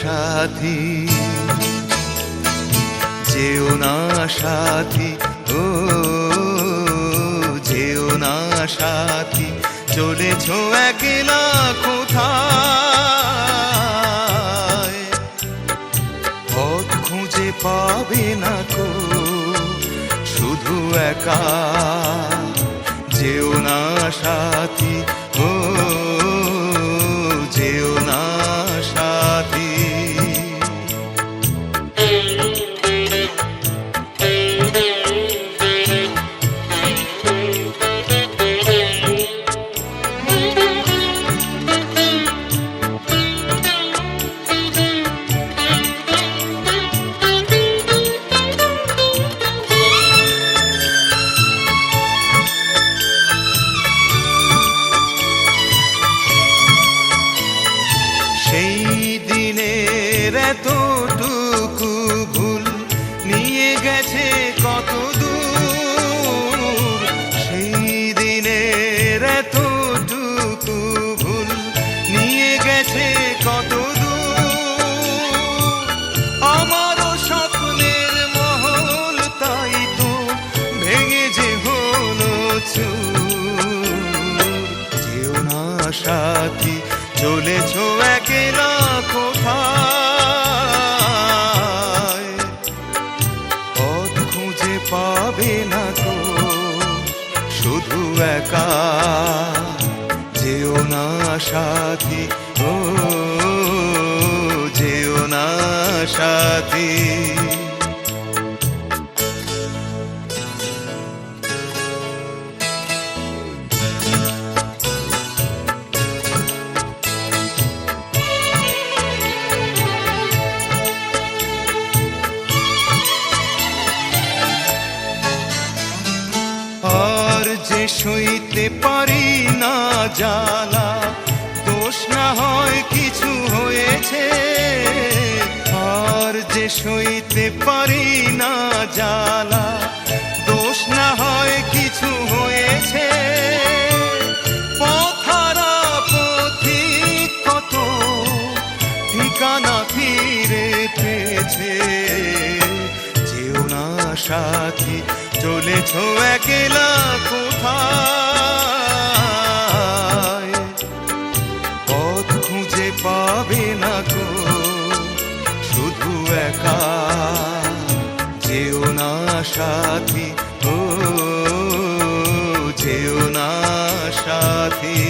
সাথী, যেও না সাথী, ও যেও না সাথী, চলেছ একলা কোথায়? পথ খুঁজে পাবে না কো, শুধু একা। যেও না সাথী, ও যেও না সাথী। সেই দিনের এতটুকু ভুল নিয়ে গেছে কত দূর, সেই দিনের এতটুকু ভুল নিয়ে গেছে কত দূর। আমারও স্বপ্নের মহল তাই তো ভেঙে যে হলো চুর। যেও না সাথী, চলেছ একলা কোথায়? পথ খুঁজে পাবে না তো, শুধু একা। যেও না সাথী, ও যেও না সাথী। আর যে সইতে পারি না জ্বালা, দোষ না হয় কিছু হয়েছে। আর যে সইতে পারি না জ্বালা, দোষ না হয় কিছু হয়েছে। পথহারা পথিক কত ঠিকানা ফিরে পেয়েছে। যেও না সাথী, চলেছ একলা কোথায়? পথ খুঁজে পাবে না গো, শুধু একা। যেও না সাথী, ও যেও না সাথী।